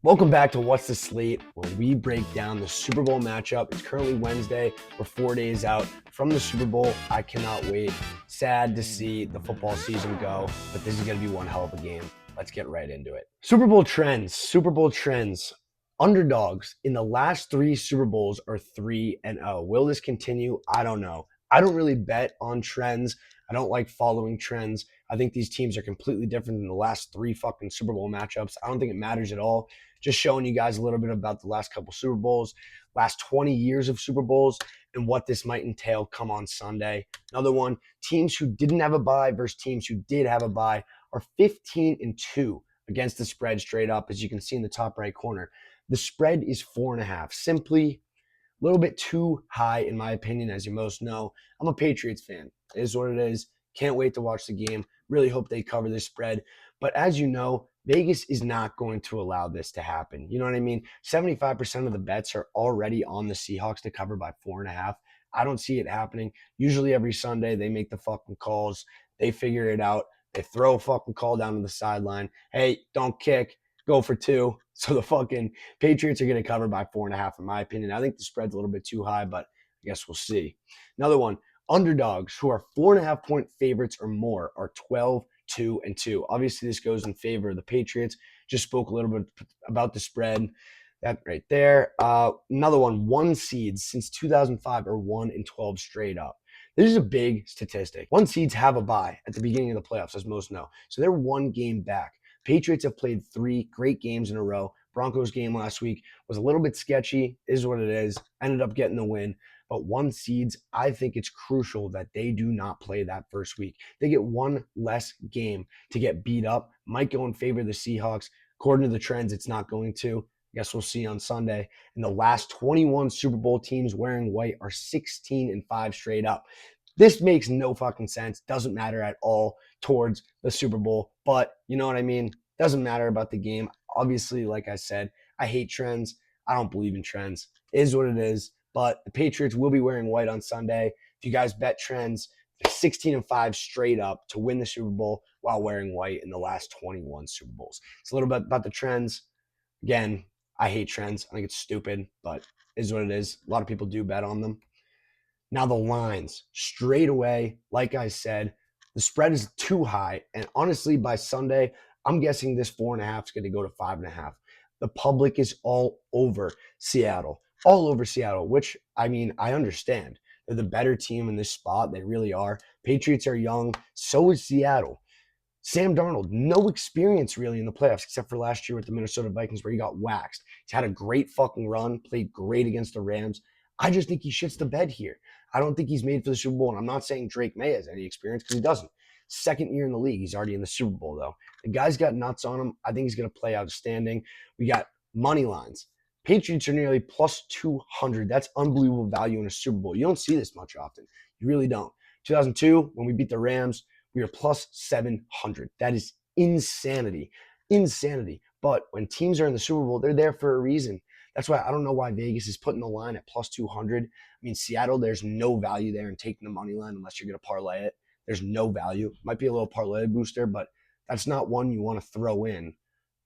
Welcome back to What's the Slate, where we break down the Super Bowl matchup. It's currently Wednesday. We're 4 days out from the Super Bowl. I cannot wait. Sad to see the football season go, but this is going to be one hell of a game. Let's get right into it. Super Bowl trends. Super Bowl trends. Underdogs in the last three Super Bowls are 3-0. Will this continue? I don't know. I don't really bet on trends. I don't like following trends. I think these teams are completely different than the last three fucking Super Bowl matchups. I don't think it matters at all. Just showing you guys a little bit about the last couple Super Bowls, last 20 years of Super Bowls, and what this might entail come on Sunday. Another one, teams who didn't have a bye versus teams who did have a bye are 15-2 against the spread straight up, as you can see in the top right corner. The spread is 4.5. Simply a little bit too high, in my opinion, as you most know. I'm a Patriots fan. It is what it is. Can't wait to watch the game. Really hope they cover this spread. But as you know, Vegas is not going to allow this to happen. You know what I mean? 75% of the bets are already on the Seahawks to cover by 4.5. I don't see it happening. Usually every Sunday, they make the fucking calls. They figure it out. They throw a fucking call down to the sideline. Hey, don't kick. Go for two. So the fucking Patriots are going to cover by 4.5, in my opinion. I think the spread's a little bit too high, but I guess we'll see. Another one, underdogs who are 4.5 point favorites or more are 12-2-2. Obviously, this goes in favor of the Patriots. Just spoke a little bit about the spread. That right there. Another one seeds since 2005 are 1-12 straight up. This is a big statistic. One seeds have a bye at the beginning of the playoffs, as most know. So they're one game back. Patriots have played three great games in a row. Broncos game last week was a little bit sketchy, is what it is. Ended up getting the win. But one seeds, I think it's crucial that they do not play that first week. They get one less game to get beat up. Might go in favor of the Seahawks. According to the trends, it's not going to. I guess we'll see on Sunday. And the last 21 Super Bowl teams wearing white are 16-5 straight up. This makes no fucking sense. Doesn't matter at all towards the Super Bowl. But you know what I mean? Doesn't matter about the game. Obviously, like I said, I hate trends. I don't believe in trends. It is what it is. But the Patriots will be wearing white on Sunday. If you guys bet trends, 16-5 straight up to win the Super Bowl while wearing white in the last 21 Super Bowls. It's a little bit about the trends. Again, I hate trends. I think it's stupid, but it is what it is. A lot of people do bet on them. Now the lines, straight away, like I said, the spread is too high. And honestly, by Sunday, I'm guessing this 4.5 is going to go to 5.5. The public is all over Seattle, which, I mean, I understand. They're the better team in this spot. They really are. Patriots are young. So is Seattle. Sam Darnold, no experience really in the playoffs except for last year with the Minnesota Vikings where he got waxed. He's had a great fucking run, played great against the Rams. I just think he shits the bed here. I don't think he's made for the Super Bowl, and I'm not saying Drake May has any experience because he doesn't. Second year in the league, he's already in the Super Bowl, though. The guy's got nuts on him. I think he's going to play outstanding. We got money lines. Patriots are nearly plus 200. That's unbelievable value in a Super Bowl. You don't see this much often. You really don't. 2002, when we beat the Rams, we are plus 700. That is insanity. Insanity. But when teams are in the Super Bowl, they're there for a reason. That's why I don't know why Vegas is putting the line at plus 200. I mean, Seattle, there's no value there in taking the money line unless you're going to parlay it. There's no value. Might be a little parlay booster, but that's not one you want to throw in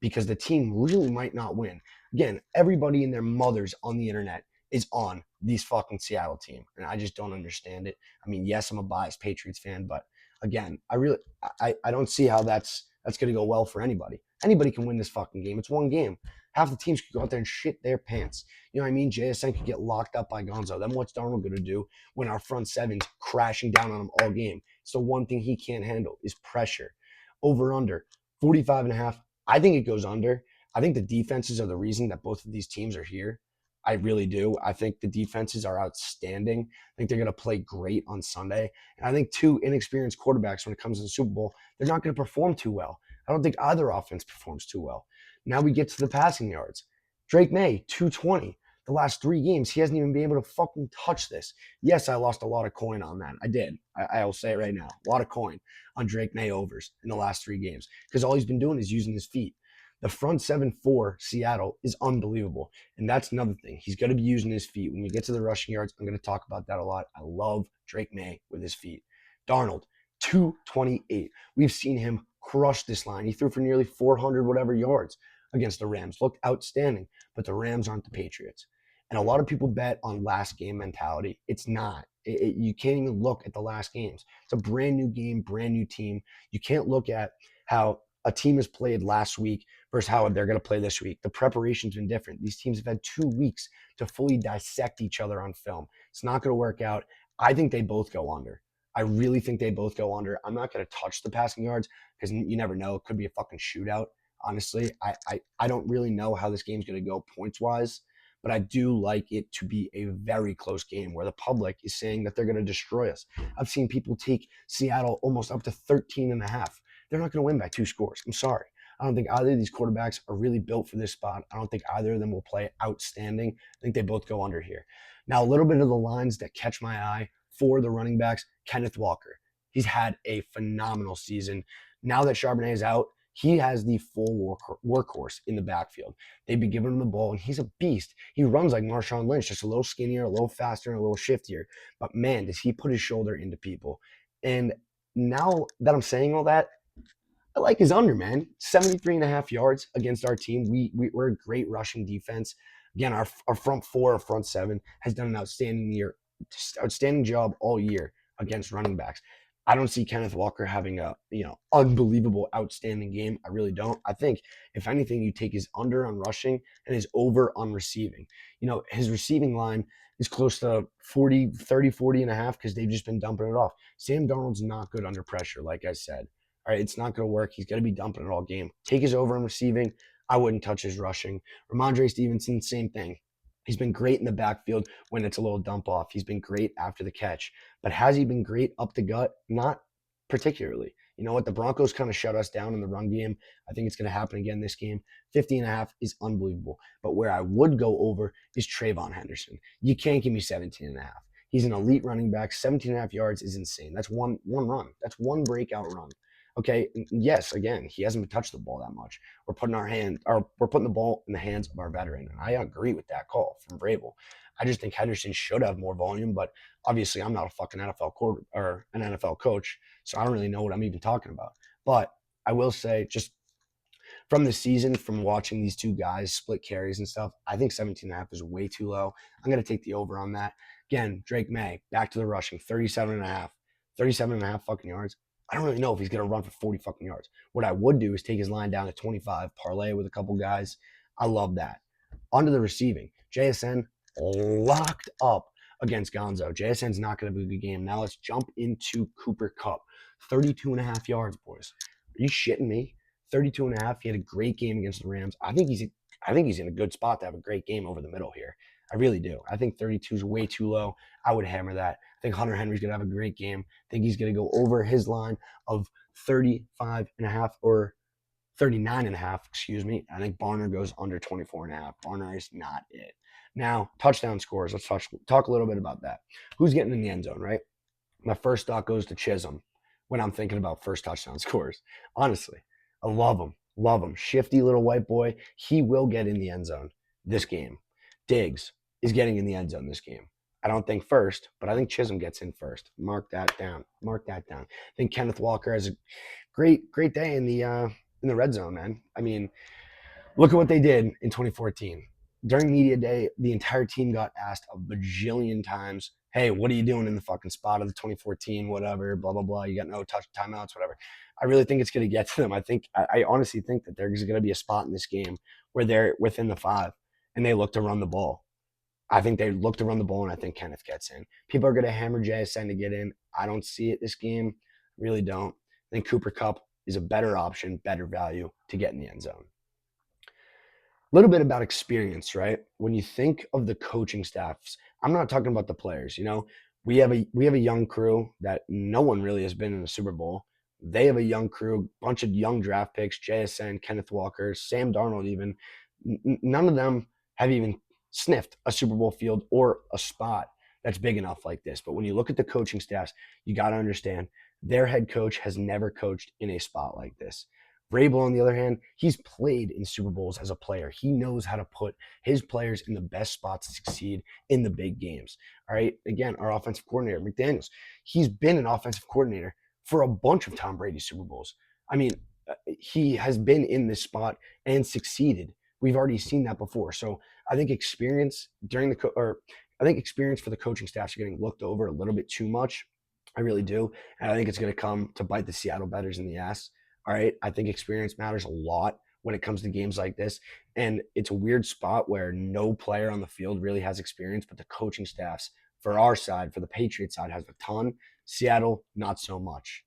because the team really might not win. Again, everybody and their mothers on the internet is on these fucking Seattle team, and I just don't understand it. I mean, yes, I'm a biased Patriots fan, but again, I don't see how that's going to go well for anybody. Anybody can win this fucking game. It's one game. Half the teams could go out there and shit their pants. You know what I mean? JSN could get locked up by Gonzo. Then what's Darnold going to do when our front seven's crashing down on him all game? It's the one thing he can't handle is pressure. Over under 45.5. I think it goes under. I think the defenses are the reason that both of these teams are here. I really do. I think the defenses are outstanding. I think they're going to play great on Sunday. And I think two inexperienced quarterbacks when it comes to the Super Bowl, they're not going to perform too well. I don't think either offense performs too well. Now we get to the passing yards. Drake May, 220. The last three games, he hasn't even been able to fucking touch this. Yes, I lost a lot of coin on that. I did. I will say it right now. A lot of coin on Drake May overs in the last three games because all he's been doing is using his feet. The front seven for Seattle is unbelievable. And that's another thing. He's going to be using his feet. When we get to the rushing yards, I'm going to talk about that a lot. I love Drake May with his feet. Darnold, 228. We've seen him crush this line. He threw for nearly 400 whatever yards against the Rams. Looked outstanding, but the Rams aren't the Patriots. And a lot of people bet on last game mentality. It's not. You can't even look at the last games. It's a brand new game, brand new team. You can't look at how a team has played last week versus how they're going to play this week. The preparation's been different. These teams have had 2 weeks to fully dissect each other on film. It's not going to work out. I think they both go under. I really think they both go under. I'm not going to touch the passing yards because you never know. It could be a fucking shootout. Honestly, I don't really know how this game's going to go points wise, but I do like it to be a very close game where the public is saying that they're going to destroy us. I've seen people take Seattle almost up to 13 and a half. They're not going to win by 2 scores. I'm sorry. I don't think either of these quarterbacks are really built for this spot. I don't think either of them will play outstanding. I think they both go under here. Now, a little bit of the lines that catch my eye for the running backs, Kenneth Walker. He's had a phenomenal season. Now that Charbonnet is out, he has the full workhorse in the backfield. They've been giving him the ball, and he's a beast. He runs like Marshawn Lynch, just a little skinnier, a little faster, and a little shiftier. But man, does he put his shoulder into people. And now that I'm saying all that, I like his under, man. 73 and a half yards against our team. We're a great rushing defense. Again, our front four, our front seven has done an outstanding job all year against running backs. I don't see Kenneth Walker having a unbelievable, outstanding game. I really don't. I think if anything, you take his under on rushing and his over on receiving. His receiving line is close to 40 and a half because they've just been dumping it off. Sam Darnold's not good under pressure, like I said. All right, it's not going to work. He's going to be dumping it all game. Take his over on receiving. I wouldn't touch his rushing. Ramondre Stevenson, same thing. He's been great in the backfield when it's a little dump off. He's been great after the catch. But has he been great up the gut? Not particularly. You know what? The Broncos kind of shut us down in the run game. I think it's going to happen again this game. 50 and a half is unbelievable. But where I would go over is Trayvon Henderson. You can't give me 17 and a half. He's an elite running back. 17 and a half yards is insane. That's one run. That's one breakout run. Okay, yes, again, he hasn't touched the ball that much. We're putting the ball in the hands of our veteran, and I agree with that call from Vrabel. I just think Henderson should have more volume, but obviously I'm not a fucking an NFL coach, so I don't really know what I'm even talking about. But I will say, just from the season, from watching these two guys split carries and stuff, I think 17 and a half is way too low. I'm going to take the over on that. Again, Drake May, back to the rushing, 37 and a half. 37 and a half fucking yards. I don't really know if he's going to run for 40 fucking yards. What I would do is take his line down to 25, parlay with a couple guys. I love that. Onto the receiving. JSN locked up against Gonzo. JSN's not going to be a good game. Now let's jump into Cooper Kupp. 32 and a half yards, boys. Are you shitting me? 32 and a half. He had a great game against the Rams. I think he's in a good spot to have a great game over the middle here. I really do. I think 32 is way too low. I would hammer that. I think Hunter Henry's going to have a great game. I think he's going to go over his line of 35 and a half or 39 and a half, excuse me. I think Barner goes under 24 and a half. Barner is not it. Now, touchdown scores. Let's talk a little bit about that. Who's getting in the end zone, right? My first thought goes to Chisholm when I'm thinking about first touchdown scores. Honestly, I love him. Love him. Shifty little white boy. He will get in the end zone this game. Diggs is getting in the end zone this game. I don't think first, but I think Chisholm gets in first. Mark that down. I think Kenneth Walker has a great day in the red zone, man. I mean, look at what they did in 2014. During media day, the entire team got asked a bajillion times, hey, what are you doing in the fucking spot of the 2014, whatever, blah, blah, blah. You got no touch timeouts, whatever. I really think it's going to get to them. I honestly think that there's going to be a spot in this game where they're within the 5 and they look to run the ball. I think they look to run the ball, and I think Kenneth gets in. People are going to hammer JSN to get in. I don't see it this game. Really don't. I think Cooper Kupp is a better option, better value to get in the end zone. A little bit about experience, right? When you think of the coaching staffs, I'm not talking about the players. We have a young crew that no one really has been in the Super Bowl. They have a young crew, bunch of young draft picks, JSN, Kenneth Walker, Sam Darnold even. None of them have even sniffed a Super Bowl field or a spot that's big enough like this. But when you look at the coaching staffs, you got to understand their head coach has never coached in a spot like this. Vrabel, on the other hand, he's played in Super Bowls as a player. He knows how to put his players in the best spots to succeed in the big games. All right. Again, our offensive coordinator, McDaniels, he's been an offensive coordinator for a bunch of Tom Brady Super Bowls. I mean, he has been in this spot and succeeded. We've already seen that before. So I think experience during the or I think experience for the coaching staffs are getting looked over a little bit too much. I really do, and I think it's going to come to bite the Seattle bettors in the ass. All right, I think experience matters a lot when it comes to games like this, and it's a weird spot where no player on the field really has experience, but the coaching staffs for our side, for the Patriots side, has a ton. Seattle, not so much.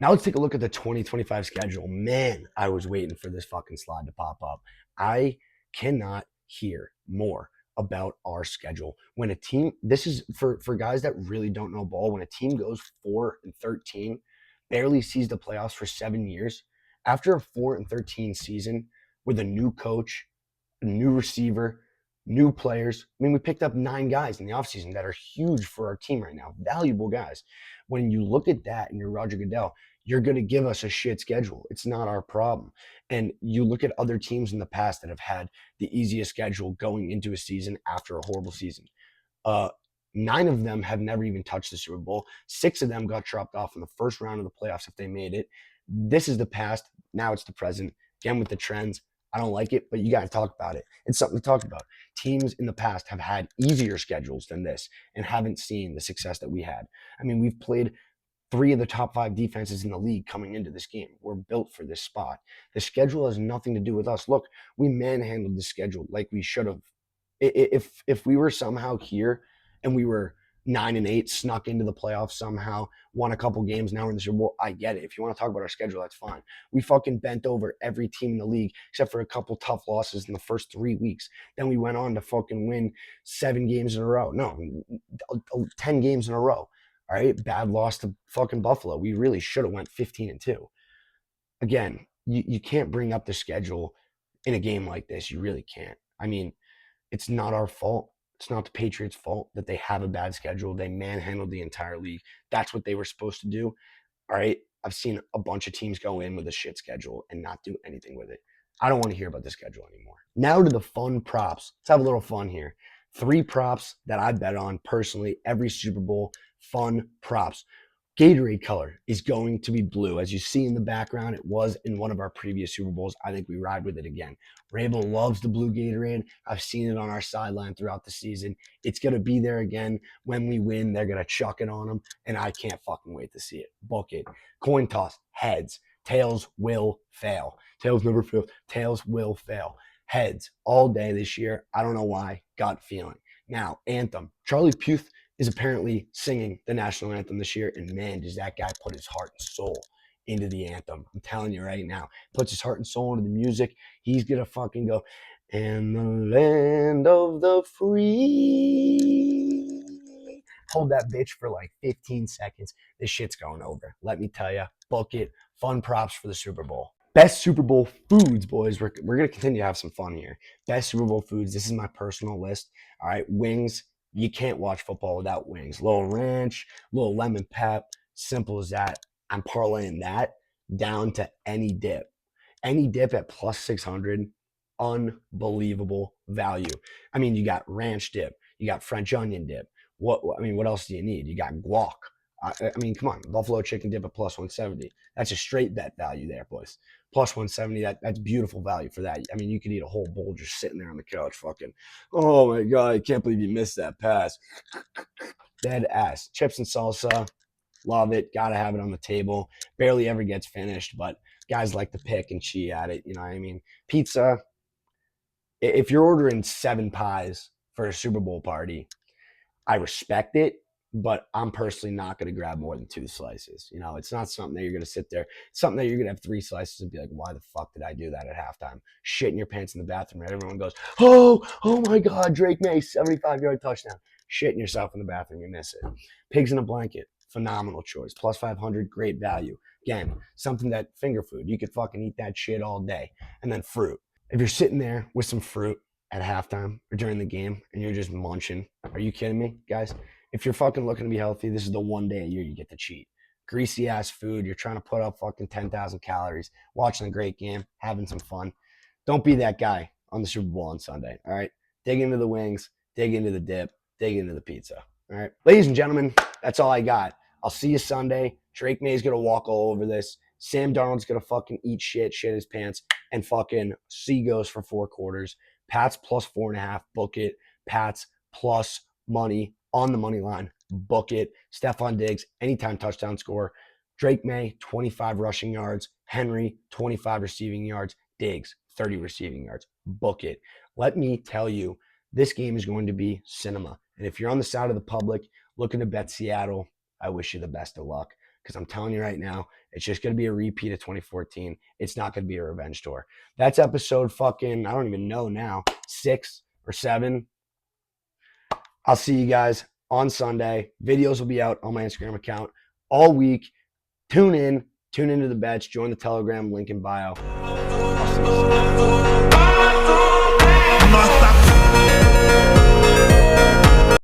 Now let's take a look at the 2025 schedule. Man, I was waiting for this fucking slide to pop up. I cannot hear more about our schedule. When a team, this is for guys that really don't know ball, when a team goes 4-13, barely sees the playoffs for 7 years, after a 4-13 season with a new coach, a new receiver, new players. I mean, we picked up 9 guys in the offseason that are huge for our team right now, valuable guys. When you look at that and you're Roger Goodell, you're going to give us a shit schedule. It's not our problem. And you look at other teams in the past that have had the easiest schedule going into a season after a horrible season. Uh, 9 of them have never even touched the Super Bowl. 6 of them got dropped off in the first round of the playoffs if they made it. This is the past. Now it's the present. Again, with the trends, I don't like it, but you got to talk about it. It's something to talk about. Teams in the past have had easier schedules than this and haven't seen the success that we had. I mean, we've played 3 of the top 5 defenses in the league coming into this game. We're built for this spot. The schedule has nothing to do with us. Look, we manhandled the schedule like we should have. If we were somehow here and we were 9-8, snuck into the playoffs somehow, won a couple games, now we're in the Super Bowl, I get it. If you want to talk about our schedule, that's fine. We fucking bent over every team in the league except for a couple tough losses in the first 3 weeks. Then we went on to fucking win 7 games in a row. No, 10 games in a row. All right, bad loss to fucking Buffalo. We really should have went 15-2. Again, you can't bring up the schedule in a game like this. You really can't. I mean, it's not our fault. It's not the Patriots' fault that they have a bad schedule. They manhandled the entire league. That's what they were supposed to do. All right. I've seen a bunch of teams go in with a shit schedule and not do anything with it. I don't want to hear about the schedule anymore. Now to the fun props. Let's have a little fun here. 3 props that I bet on personally every Super Bowl. Fun props. Gatorade color is going to be blue. As you see in the background, it was in one of our previous Super Bowls. I think we ride with it again. Rabel loves the blue Gatorade. I've seen it on our sideline throughout the season. It's going to be there again. When we win, they're going to chuck it on them, and I can't fucking wait to see it. Book it. Coin toss, heads. Tails will fail. Tails never fail. Tails will fail. Heads all day this year. I don't know why. Gut feeling. Now, anthem. Charlie Puth is apparently singing the national anthem this year, and man, does that guy put his heart and soul into the anthem. I'm telling you right now, puts his heart and soul into the music. He's gonna fucking go, and the land of the free. Hold that bitch for like 15 seconds. This shit's going over. Let me tell you, book it. Fun props for the Super Bowl. Best Super Bowl foods, boys. We're going to continue to have some fun here. Best Super Bowl foods. This is my personal list. All right, wings. You can't watch football without wings. Little ranch, little lemon pep, simple as that. I'm parlaying that down to any dip. Any dip at plus 600, unbelievable value. I mean, you got ranch dip, you got French onion dip. What else do you need? You got guac. I mean, come on, buffalo chicken dip at plus 170. That's a straight bet value there, boys. Plus 170, that's beautiful value for that. I mean, you could eat a whole bowl just sitting there on the couch fucking, oh my God, I can't believe you missed that pass. Dead ass. Chips and salsa, love it. Gotta have it on the table. Barely ever gets finished, but guys like to pick and cheat at it. You know what I mean? Pizza, if you're ordering 7 pies for a Super Bowl party, I respect it, but I'm personally not going to grab more than 2 slices. You know, it's not something that you're going to sit there. It's something that you're going to have 3 slices and be like, why the fuck did I do that at halftime? Shit in your pants in the bathroom, right? Everyone goes, oh my God, Drake May, 75-yard touchdown. Shitting yourself in the bathroom, you miss it. Pigs in a blanket, phenomenal choice. Plus 500, great value. Again, something that finger food, you could fucking eat that shit all day. And then fruit. If you're sitting there with some fruit at halftime or during the game and you're just munching, are you kidding me, guys? If you're fucking looking to be healthy, this is the one day a year you get to cheat. Greasy ass food. You're trying to put up fucking 10,000 calories, watching a great game, having some fun. Don't be that guy on the Super Bowl on Sunday. All right. Dig into the wings, dig into the dip, dig into the pizza. All right. Ladies and gentlemen, that's all I got. I'll see you Sunday. Drake May's going to walk all over this. Sam Darnold's going to fucking eat shit his pants, and fucking C goes for 4 quarters. Pats plus 4.5, book it. Pats plus money on the money line, book it. Stephon Diggs, anytime touchdown score. Drake May, 25 rushing yards. Henry, 25 receiving yards. Diggs, 30 receiving yards. Book it. Let me tell you, this game is going to be cinema. And if you're on the side of the public looking to bet Seattle, I wish you the best of luck, because I'm telling you right now, it's just going to be a repeat of 2014. It's not going to be a revenge tour. That's episode fucking, I don't even know now, 6 or 7. I'll see you guys on Sunday. Videos will be out on my Instagram account all week. Tune into the bets, join the Telegram, link in bio. I'll see you Sunday.